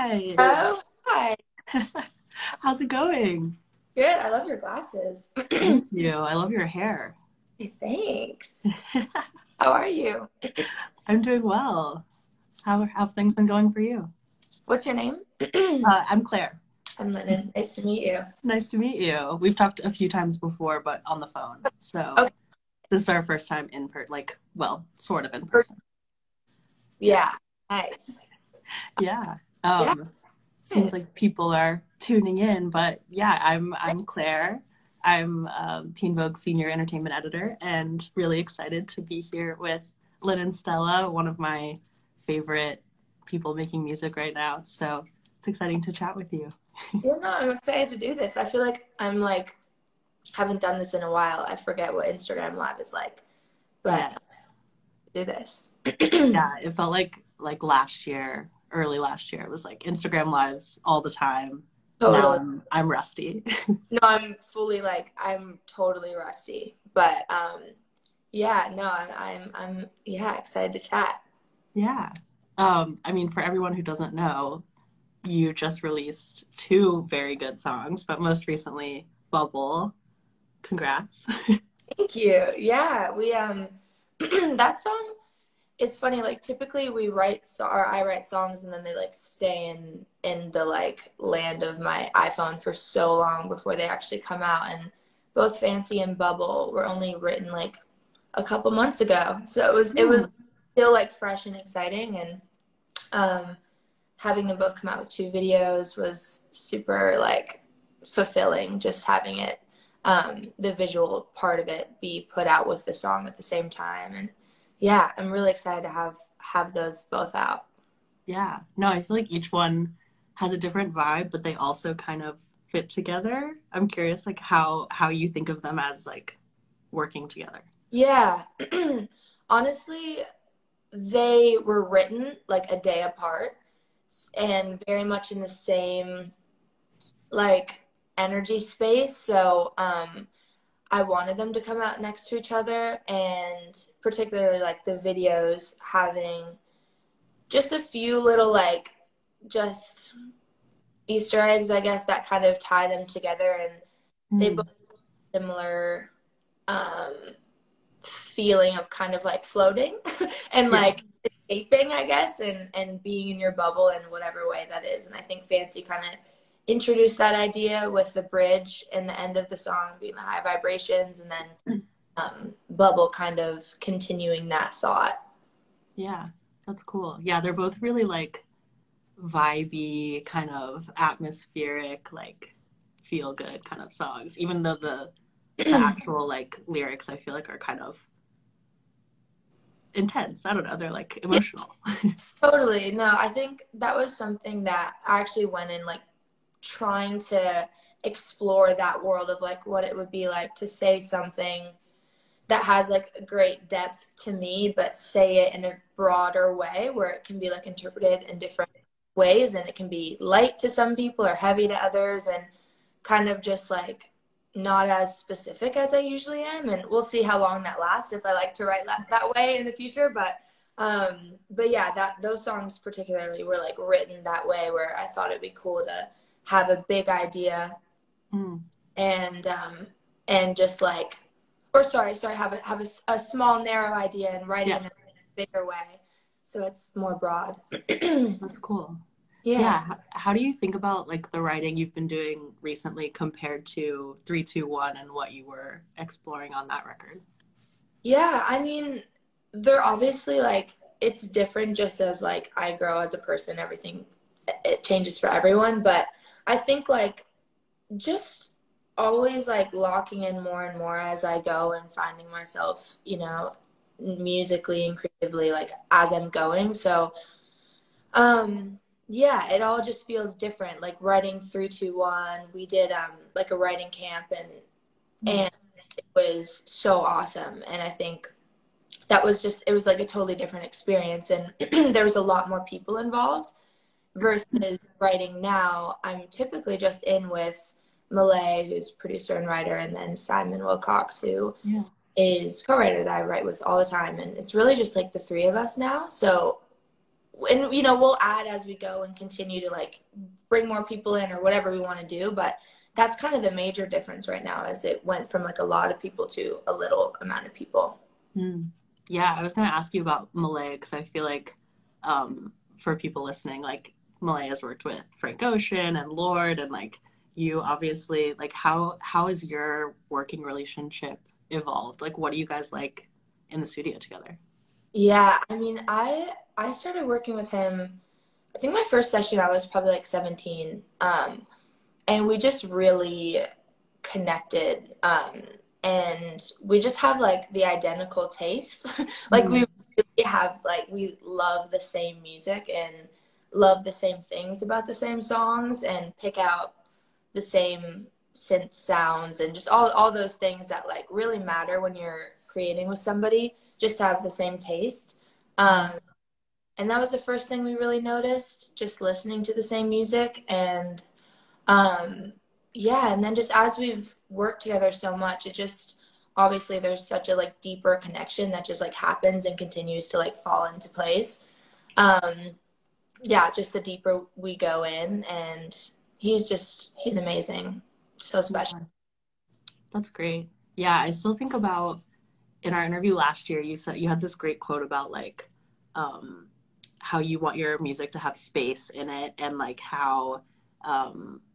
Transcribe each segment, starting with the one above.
Hi. Oh, hi. How's it going? Good. I love your glasses. Thank you. I love your hair. Hey, thanks. How are you? I'm doing well. How have things been going for you? What's your name? I'm Claire. I'm Lennon. Nice to meet you. Nice to meet you. We've talked a few times before, but on the phone. So Okay. this is our first time in person, sort of in Per- person. Yeah. Yes. Nice. Yeah. Yeah. Seems like people are tuning in, but yeah, I'm Claire. I'm Teen Vogue senior entertainment editor, and really excited to be here with Lynn and Stella, one of my favorite people making music right now. So it's exciting to chat with you. Yeah, no, I'm excited to do this. I feel like I'm like haven't done this in a while. I forget what Instagram Live is like, but Yes. do this. Yeah, it felt like last year, early last year. It was like Instagram lives all the time. Now Totally. I'm rusty. No, I'm fully like I'm totally rusty, but yeah, no, I'm yeah excited to chat. Yeah. I mean, for everyone who doesn't know, you just released two very good songs, but most recently, Bubble. Congrats. Thank you. Yeah, we that song, it's funny, like typically we write or I write songs and then they like stay in the like land of my iPhone for so long before they actually come out, and both Fancy and Bubble were only written like a couple months ago. So it was Hmm. still like fresh and exciting, and um having them both come out with two videos was super like fulfilling, just having it the visual part of it be put out with the song at the same time. And yeah, I'm really excited to have those both out. Yeah. No, I feel like each one has a different vibe, but they also kind of fit together. I'm curious like how you think of them as like working together. Yeah. Honestly, they were written like a day apart and very much in the same like energy space. So I wanted them to come out next to each other, and particularly like the videos having just a few little like just Easter eggs, I guess, that kind of tie them together, and they Hmm. both have similar um, feeling of kind of like floating and Yeah. like escaping, I guess, and being in your bubble in whatever way that is. And I think Fancy kind of introduced that idea with the bridge and the end of the song being the high vibrations, and then Bubble kind of continuing that thought. Yeah. That's cool. Yeah, they're both really like vibey, kind of atmospheric, like feel good kind of songs, even though the actual like lyrics I feel like are kind of intense. I don't know, they're like Yeah, emotional. totally. No, I think that was something that I actually went in like trying to explore that world of like what it would be like to say something that has like a great depth to me, but say it in a broader way where it can be like interpreted in different ways, and it can be light to some people or heavy to others, and kind of just like not as specific as I usually am. And we'll see how long that lasts if I like to write that way in the future. But yeah, that those songs particularly were like written that way where I thought it'd be cool to have a big idea Mm. and just like, or sorry, have a small narrow idea and write it Yeah, in a bigger way so it's more broad. that's cool. Yeah. Yeah, how do you think about like the writing you've been doing recently compared to 321 and what you were exploring on that record? Yeah, I mean, they're obviously like it's different just as like I grow as a person, everything it changes for everyone, but I think like just always like locking in more and more as I go and finding myself, musically and creatively like as I'm going. So, yeah, it all just feels different. Like writing 321, we did like a writing camp, Mm. and it was so awesome. And I think that was just it was like a totally different experience, and there was a lot more people involved versus writing now. I'm typically just in with Malay, who's producer and writer, and then Simon Wilcox, who Yeah. is co-writer that I write with all the time. And it's really just like the three of us now. So and you know, we'll add as we go and continue to like bring more people in or whatever we want to do. But that's kind of the major difference right now, as it went from like a lot of people to a little amount of people. Yeah, I was going to ask you about Malay because I feel like for people listening, like Malay has worked with Frank Ocean and Lord, and like you obviously, like how has your working relationship evolved? Like, what do you guys like in the studio together? Yeah, I mean, I started working with him. I think my first session I was probably like 17, and we just really connected. And we just have like the identical tastes. Like we Mm. really have like we love the same music and love the same things about the same songs and pick out the same synth sounds and just all those things that like really matter when you're creating with somebody, just to have the same taste. Um, and that was the first thing we really noticed, just listening to the same music. And yeah, and then just as we've worked together so much, it just obviously there's such a like deeper connection that just like happens and continues to like fall into place. Um, yeah, just the deeper we go in, and he's amazing, so special. Yeah, that's great. Yeah, I still think about in our interview last year, you said you had this great quote about like um, how you want your music to have space in it, and like how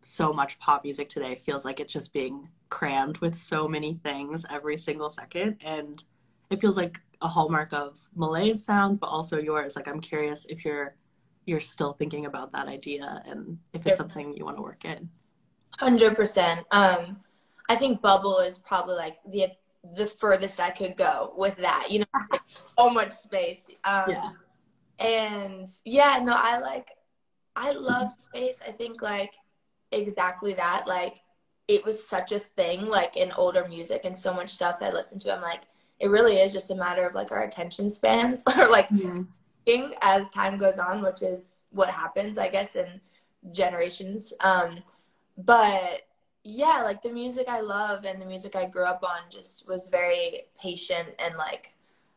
so much pop music today feels like it's just being crammed with so many things every single second, and it feels like a hallmark of Malay's sound, but also yours. Like, I'm curious if you're still thinking about that idea and if it's something you want to work in. 100%. I think Bubble is probably like the furthest I could go with that. You know, like so much space. Yeah. And yeah, no, I love space. I think like exactly that. Like it was such a thing like in older music and so much stuff that I listened to. I'm like, it really is just a matter of like our attention spans or like Mhm. as time goes on, which is what happens, I guess, in generations. But yeah, like the music I love and the music I grew up on just was very patient and like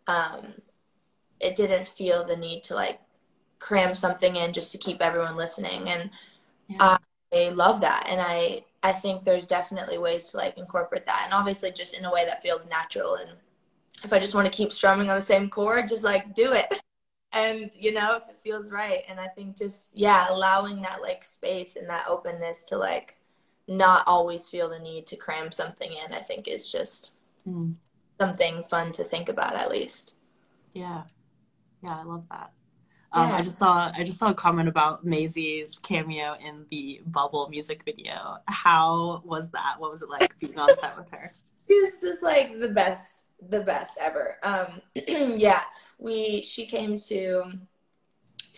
um, it didn't feel the need to like cram something in just to keep everyone listening. And Yeah. I love that. And I think there's definitely ways to like incorporate that. And obviously just in a way that feels natural. And if I just want to keep strumming on the same chord, just like do it. And you know, if it feels right. And I think just yeah, allowing that like space and that openness to like not always feel the need to cram something in, I think is just Mm. something fun to think about at least. Yeah. Yeah, I love that. Yeah. I just saw a comment about Maisie's cameo in the Bubble music video. How was that? What was it like being on set with her? She was just like the best ever. Yeah, she came to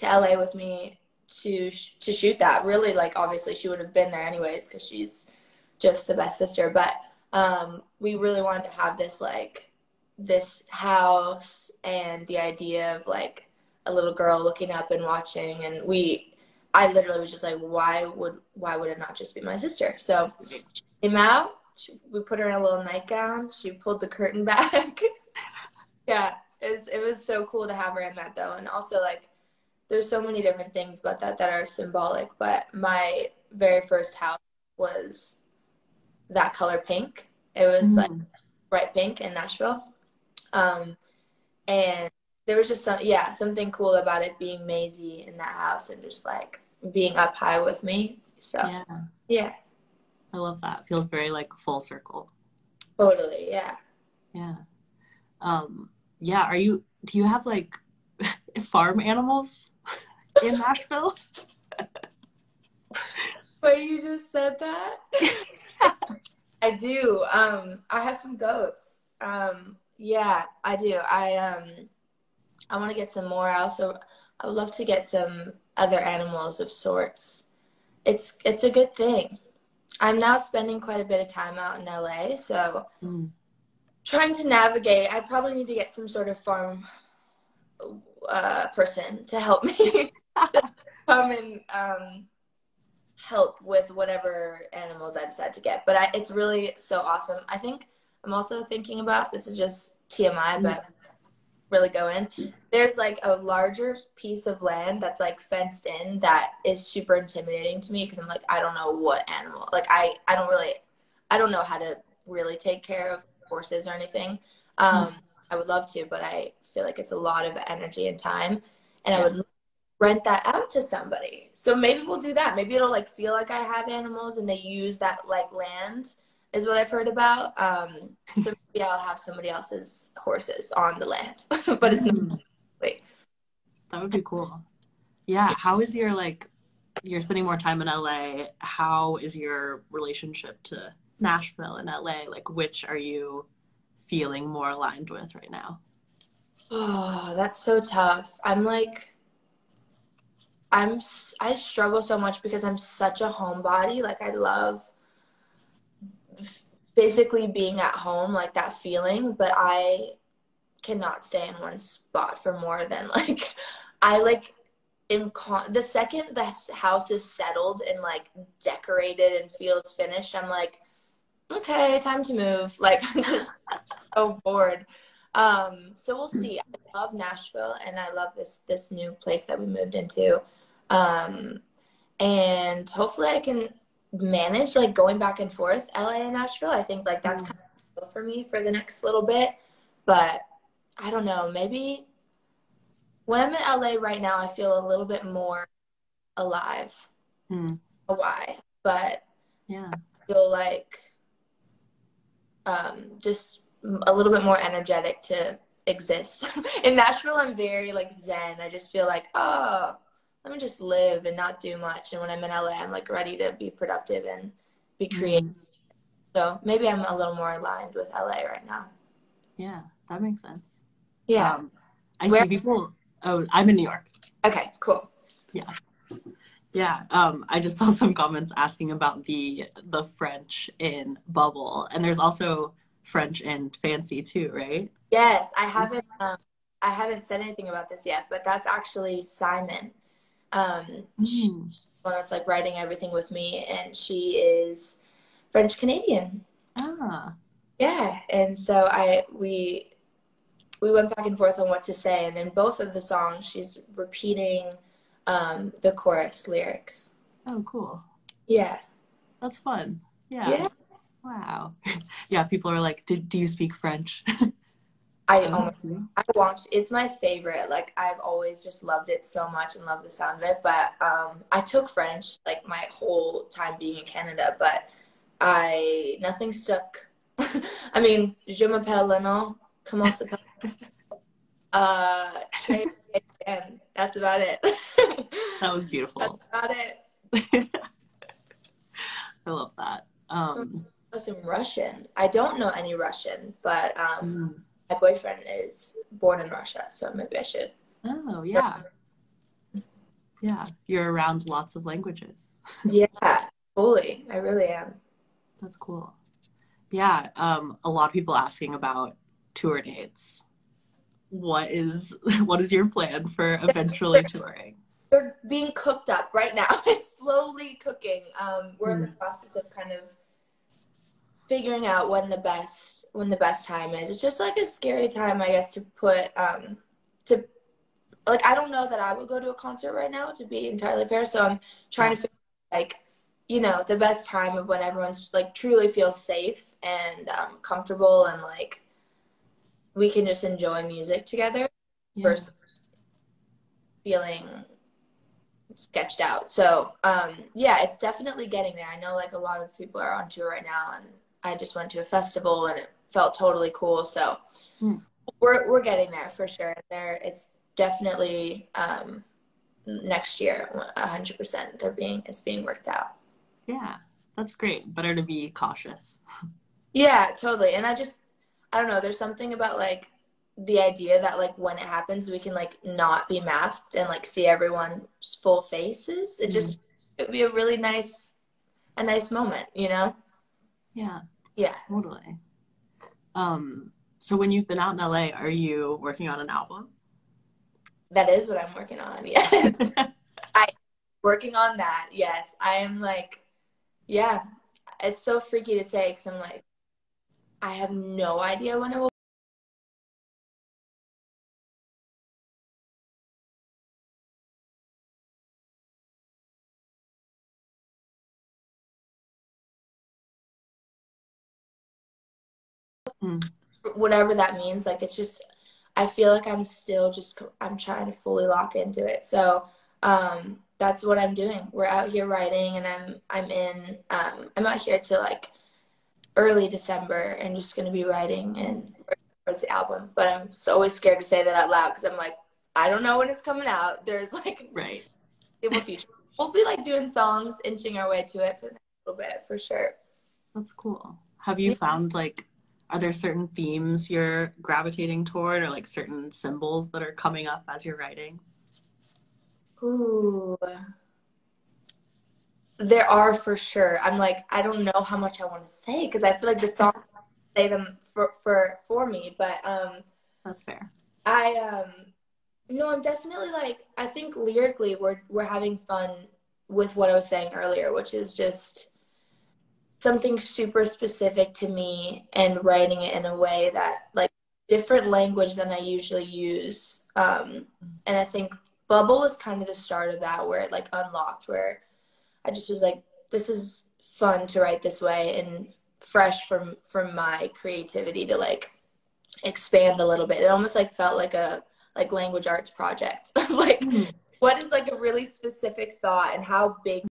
LA with me to shoot that. Really, like obviously she would have been there anyways because she's just the best sister. But we really wanted to have this like this house and the idea of like a little girl looking up and watching, and I literally was just like, why would it not just be my sister? So she came out. We put her in a little nightgown. She pulled the curtain back. Yeah, it was so cool to have her in that though, and also like there's so many different things about that are symbolic. But my very first house was that color pink. It was like Mm. bright pink in Nashville, um, and there was just something cool about it being Maisie in that house and just like being up high with me. So Yeah, yeah, I love that. Feels very like full circle. totally, yeah. Yeah. Yeah, do you have like farm animals in Nashville? But you just said that. I do. I have some goats. Yeah, I do. I want to get some more. I would love to get some other animals of sorts. It's a good thing. I'm now spending quite a bit of time out in LA, so Mm. trying to navigate. I probably need to get some sort of farm person to help me come and help with whatever animals I decide to get. But it's really so awesome. I think I'm also thinking about, this is just TMI, but really go in. There's like a larger piece of land that's like fenced in that is super intimidating to me because I'm like, I don't know what animal. Like I don't know how to really take care of horses or anything. I would love to, but I feel like it's a lot of energy and time, and I Yeah. would rent that out to somebody. So maybe we'll do that. Maybe it'll like feel like I have animals and they use that like land is what I've heard about. So maybe I'll have somebody else's horses on the land, but it's not. Mm, Like, that would be cool. Yeah. How is your like you're spending more time in LA? How is your relationship to Nashville and LA? Like which are you feeling more aligned with right now? oh, that's so tough. I'm like, I struggle so much because I'm such a homebody. Like I love physically being at home, like that feeling, but I cannot stay in one spot for more than like I like the second the house is settled and like decorated and feels finished, I'm like, okay, time to move. Like I'm just so bored. So we'll see. I love Nashville and I love this new place that we moved into. Um, and hopefully I can manage like going back and forth LA and Nashville. I think like that's kind of for me for the next little bit, but I don't know, maybe when I'm in LA right now I feel a little bit more alive. Mm, Why? But yeah. I feel like just a little bit more energetic to exist. In Nashville I'm very like zen. I just feel like, oh, let me just live and not do much. And when I'm in LA, I'm like ready to be productive and be creative. Mm, So maybe I'm a little more aligned with LA right now. yeah, that makes sense. Yeah. Um, I Where? see people. Oh, I'm in New York. Okay, cool. Yeah. Yeah, I just saw some comments asking about the French in Bubble, and there's also French in Fancy too, right? Yes, I haven't said anything about this yet, but that's actually Simon. She's Mm. the one that's like writing everything with me, and she is French Canadian. Ah, Yeah, and so we went back and forth on what to say, and in both of the songs, she's repeating the chorus lyrics. oh, cool. Yeah, That's fun. Yeah. yeah. Wow. Yeah, people are like, do you speak French? I I would oh my, love to. I watched. It's my favorite. Like I've always just loved it so much and loved the sound of it. But I took French like my whole time being in Canada, but I nothing stuck. I mean, je m'appelle Lennon. Comment s'appelle? Trey, and that's about it. That was That's beautiful. about it. I love that. Some Russian. I don't know any Russian, but Mm. my boyfriend is born in Russia, so maybe I should. Oh, yeah. Yeah. You're around lots of languages. Yeah, fully. I really am. That's cool. Yeah, a lot of people asking about tour dates. What is your plan for eventually touring? They're being cooked up right now. It's slowly cooking. We're in the Mm. process of kind of figuring out when the best time is. It's just like a scary time, I guess, to put to like I don't know that I would go to a concert right now, to be entirely fair. So I'm trying Yeah, to figure out, like, you know, the best time of when everyone's like truly feels safe and comfortable and like we can just enjoy music together yeah, versus feeling sketched out. So yeah, it's definitely getting there. I know like a lot of people are on tour right now, and I just went to a festival and it felt totally cool. So mm, we're getting there for sure. There, it's definitely next year, 100%. It's being worked out. yeah. That's great. Better to be cautious. Yeah, totally. And I don't know. There's something about like the idea that like when it happens, we can like not be masked and like see everyone's full faces. Mm, It'd be a really a nice moment, you know? yeah, Yeah, totally. So when you've been out in LA, are you working on an album? that is what I'm working on. Yeah, I working on that. Yes, I am like, yeah. It's so freaky to say because I'm like, I have no idea when it will Hmm. whatever that means. Like, it's just, I feel like I'm trying to fully lock into it. So that's what I'm doing. We're out here writing, and I'm out here to like early December and just going to be writing and towards the album. But I'm so always scared to say that out loud because I'm like, I don't know when it's coming out. There's like Right. stable future. We'll be like doing songs, inching our way to it for the next little bit for sure. That's cool. Have you found like, are there certain themes you're gravitating toward, or like certain symbols that are coming up as you're writing? Ooh, there are for sure. I'm like, I don't know how much I want to say because I feel like the song say them for me. But That's fair. I no, I'm definitely like, I think lyrically we're having fun with what I was saying earlier, which is just something super specific to me and writing it in a way that like different language than I usually use. And I think Bubble was kind of the start of that, where it like unlocked, where I just was like, this is fun to write this way and fresh from my creativity to like expand a little bit. It almost like felt like a like language arts project. Like, Hmm. what is like a really specific thought and how big,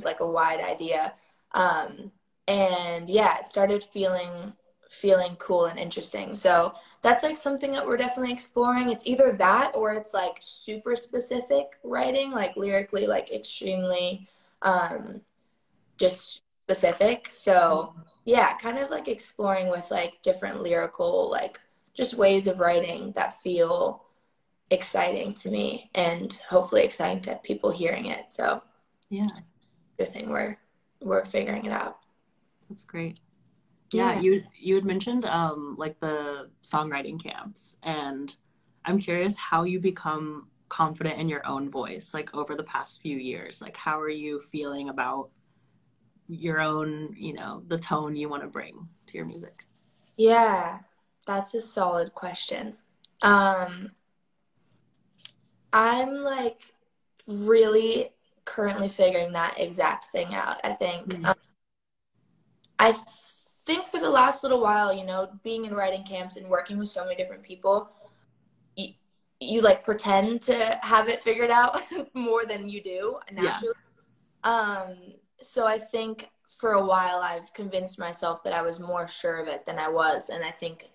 like a wide idea. And yeah, it started feeling cool and interesting. So that's like something that we're definitely exploring. It's either that or it's like super specific writing, like lyrically, like extremely just specific. So yeah, kind of like exploring with like different lyrical, like just ways of writing that feel exciting to me and hopefully exciting to people hearing it. So Yeah, good thing we're figuring it out. that's great. Yeah, Yeah. you had mentioned like the songwriting camps, and I'm curious how you become confident in your own voice, like over the past few years. Like, how are you feeling about your own, the tone you want to bring to your music? Yeah, that's a solid question. Um, I'm like really currently figuring that exact thing out, I think. Mm. I think for the last little while, being in writing camps and working with so many different people, you, you like pretend to have it figured out more than you do Yeah. naturally. Um, so I think for a while I've convinced myself that I was more sure of it than I was. And I think,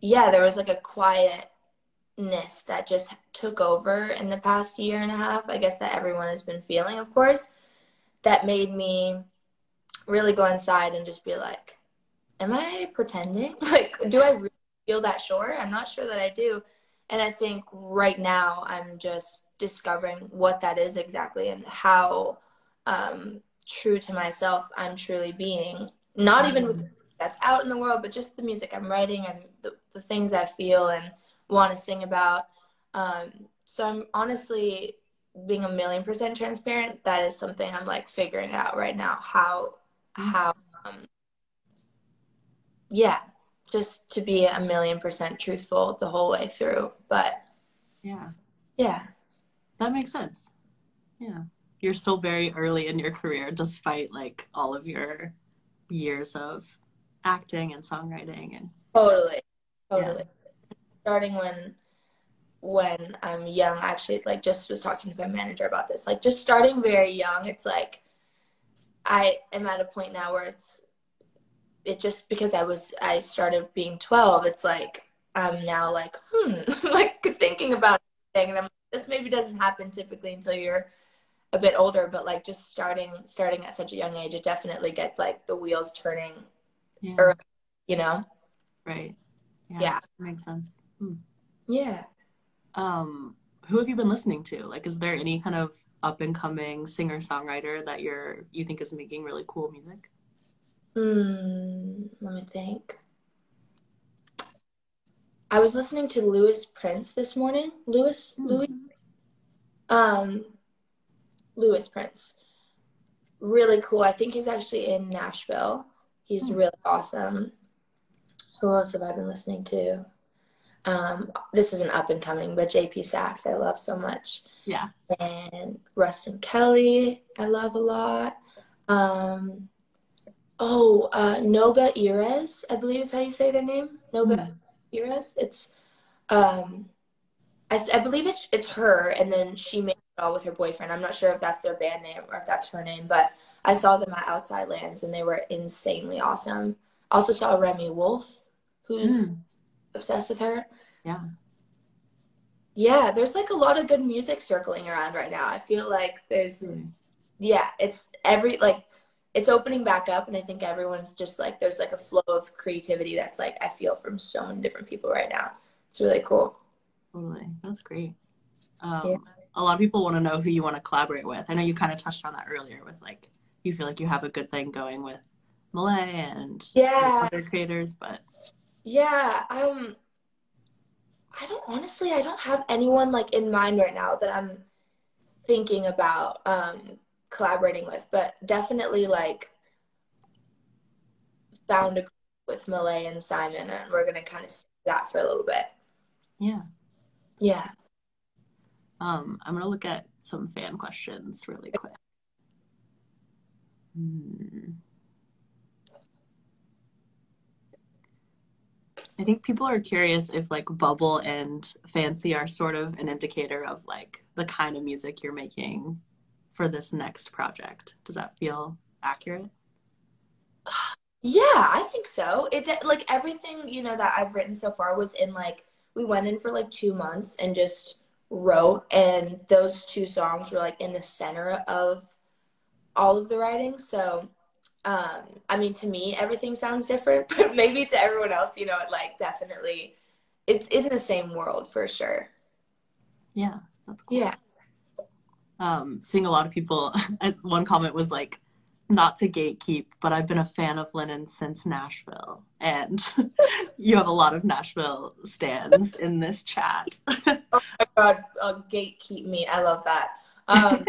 yeah, there was like a quietness that just took over in the past year and a half, I guess, that everyone has been feeling, of course, that made me really go inside and just be like, am I pretending? Like, do I really feel that sure? I'm not sure that I do. And I think right now I'm just discovering what that is exactly and how true to myself I'm truly being. Not even with that's out in the world, but just the music I'm writing and the things I feel and want to sing about. So I'm honestly being 1,000,000% transparent. That is something I'm like figuring out right now. How yeah, just to be 1,000,000% truthful the whole way through. But Yeah, yeah, that makes sense. Yeah. You're still very early in your career despite like all of your years of acting and songwriting and totally, yeah. totally. Starting when I'm young, actually, like just was talking to my manager about this. Like just starting very young, it's like I am at a point now where it just because I started being 12, it's like I'm now like like thinking about everything, and I'm like, this maybe doesn't happen typically until you're a bit older, but like just starting at such a young age, it definitely gets like the wheels turning Yeah. early, you know? Right. Yeah. Yeah. Makes sense. Hmm. Yeah. Who have you been listening to? Like, is there any kind of up and coming singer songwriter that you think is making really cool music? Let me think. I was listening to Louis Prince this morning. Hmm. Um, Louis Prince. Really cool. I think he's actually in Nashville. He's Hmm. really awesome. Who else have I been listening to? This isn't up and coming, but JP Sachs I love so much. Yeah. And Rustin Kelly I love a lot. Um, Oh, Noga Ires, I believe is how you say their name. Noga Mm. Ires. It's um I believe it's her, and then she made it all with her boyfriend. I'm not sure if that's their band name or if that's her name, but I saw them at Outside Lands and they were insanely awesome. Also saw Remy Wolf, who's Mm. obsessed with her. Yeah. Yeah, there's like a lot of good music circling around right now. I feel like there's Really. yeah, it's every like it's opening back up, and I think everyone's just like there's like a flow of creativity that's like I feel from so many different people right now. It's really cool. Totally. That's great. Yeah. A lot of people want to know who you want to collaborate with. I know you kind of touched on that earlier with like you feel like you have a good thing going with Malay and Yeah. other creators, but Yeah. I don't have anyone like in mind right now that I'm thinking about collaborating with, but definitely like found a group with Malay and Simon, and we're gonna kind of stick to that for a little bit. yeah. Yeah. I'm gonna look at some fan questions really quick. Hmm. I think people are curious if like Bubble and Fancy are sort of an indicator of like the kind of music you're making for this next project. Does that feel accurate? Yeah, I think so. Like everything, that I've written so far was in like we went in for like 2 months and just wrote, and those two songs were like in the center of all of the writing. So, I mean, to me, everything sounds different, but maybe to everyone else, it like definitely it's in the same world for sure. Yeah, that's cool. Yeah. Seeing a lot of people, one comment was like, not to gatekeep, but I've been a fan of Lennon since Nashville. And you have a lot of Nashville stans in this chat. Oh my God, gatekeep me. I love that. Um,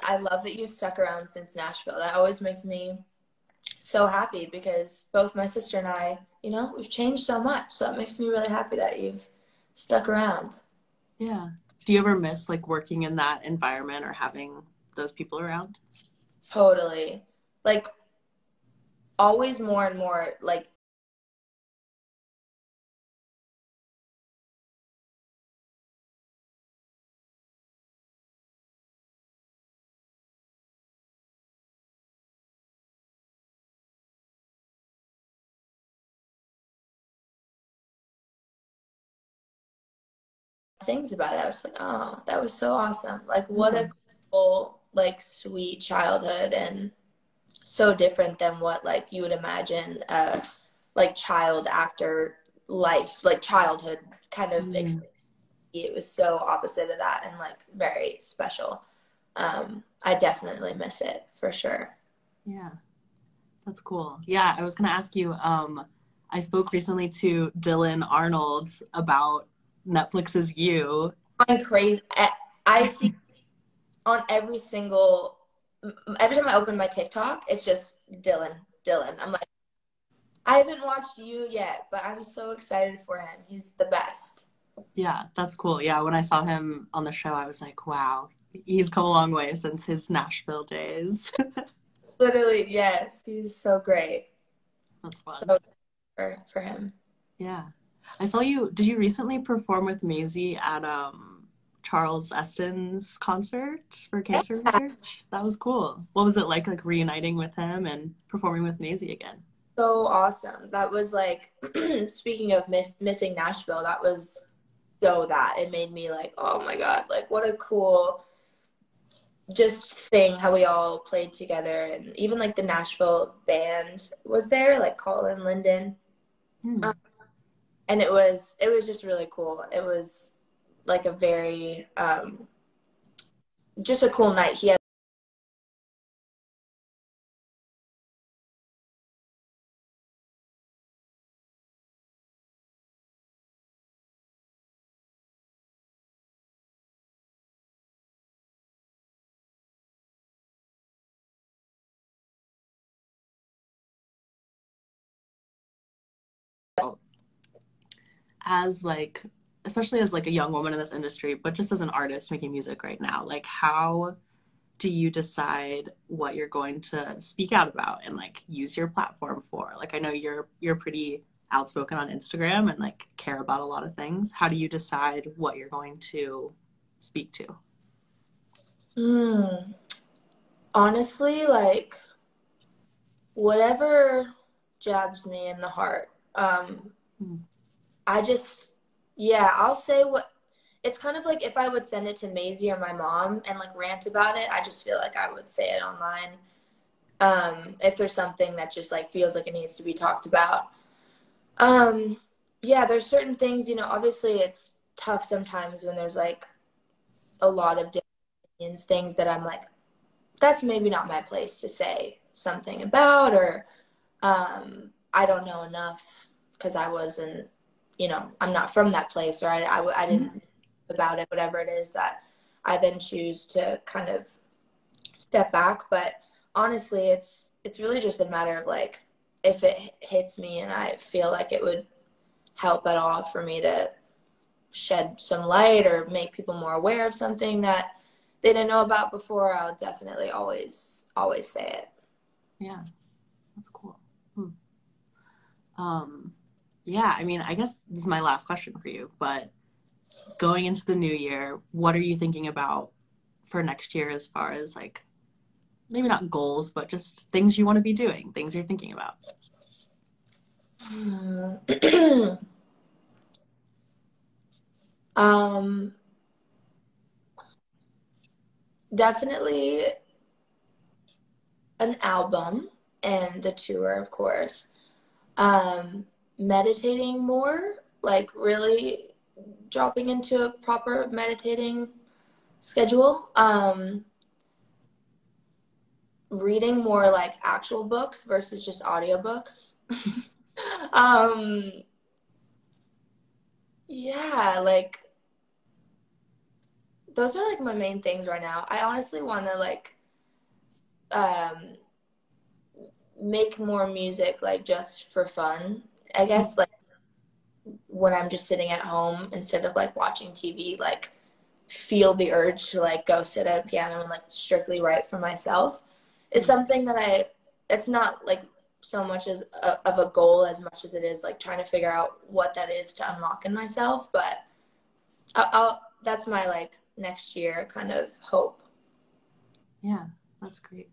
I love that you've stuck around since Nashville. That always makes me so happy because both my sister and I, we've changed so much. So it makes me really happy that you've stuck around. Yeah. Do you ever miss like working in that environment or having those people around? Totally. Like always more and more like things about it. I was like, oh, that was so awesome. Like what Yeah. a cool, like sweet childhood and so different than what like you would imagine like child actor life, like childhood kind of Mm, it was so opposite of that and like very special. I definitely miss it for sure. yeah. That's cool. Yeah, I was gonna ask you, I spoke recently to Dylan Arnold about Netflix's You. I'm crazy. I see on every time I open my TikTok, it's just Dylan, Dylan. I'm like, I haven't watched you yet, but I'm so excited for him. He's the best. Yeah, that's cool. Yeah, when I saw him on the show, I was like, wow, he's come a long way since his Nashville days. Literally, yes, he's so great. That's fun. So for him. Yeah. I saw you, did you recently perform with Maisie at Charles Eston's concert for cancer Yeah, research? That was cool. What was it like reuniting with him and performing with Maisie again? so awesome. That was like, speaking of missing Nashville, that was so that it made me like, oh my God, like what a cool just thing how we all played together, and even like the Nashville band was there, like Colin Linden. Hmm. Um, and it was just really cool. It was like a very just a cool night. He had As like, especially as like a young woman in this industry, but just as an artist making music right now, like how do you decide what you're going to speak out about and like use your platform for? Like I know you're pretty outspoken on Instagram and like care about a lot of things. How do you decide what you're going to speak to? Honestly, like whatever jabs me in the heart. I just, yeah, I'll say what, it's kind of like if I would send it to Maisie or my mom and like rant about it, I just feel like I would say it online. If there's something that just like feels like it needs to be talked about. Yeah, there's certain things, you know, obviously it's tough sometimes when there's like a lot of different opinions, things that I'm like, that's maybe not my place to say something about, or I don't know enough because I wasn't, you know, I'm not from that place, or I didn't know about it, whatever it is that I then choose to kind of step back. But honestly, it's really just a matter of like, if it hits me and I feel like it would help at all for me to shed some light or make people more aware of something that they didn't know about before, I'll definitely always say it. Yeah, that's cool. Yeah, I mean, I guess this is my last question for you, but going into the new year, what are you thinking about for next year as far as like maybe not goals, but just things you want to be doing, things you're thinking about? Definitely an album and the tour, of course. Meditating more, like really dropping into a proper meditating schedule. Reading more like actual books versus just audiobooks. Yeah, like those are like my main things right now. I honestly want to like um make more music like just for fun. I guess like when I'm just sitting at home instead of like watching TV, like feel the urge to like go sit at a piano and like strictly write for myself. It's something that it's not like so much as of a goal as much as it is like trying to figure out what that is to unlock in myself. But that's my like next year kind of hope. Yeah, that's great.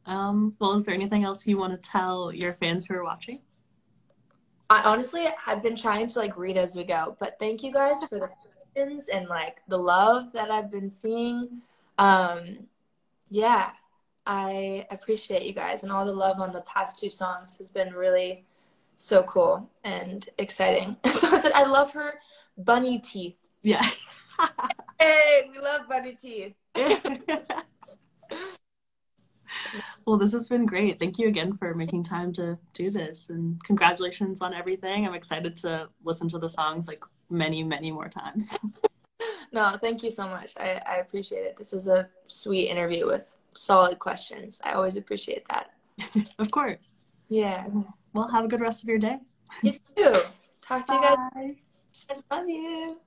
Well, is there anything else you want to tell your fans who are watching? I honestly, I've been trying to like read as we go, but thank you guys for the questions and like the love that I've been seeing. Um, yeah, I appreciate you guys, and all the love on the past two songs has been really so cool and exciting. So I said, I love her bunny teeth. Yeah. Hey, we love bunny teeth. Well, this has been great. Thank you again for making time to do this, and congratulations on everything. I'm excited to listen to the songs like many, many more times. No, thank you so much. I appreciate it. This was a sweet interview with solid questions. I always appreciate that. Of course. Yeah. Well, have a good rest of your day. You too. Talk to you guys. Bye. I love you.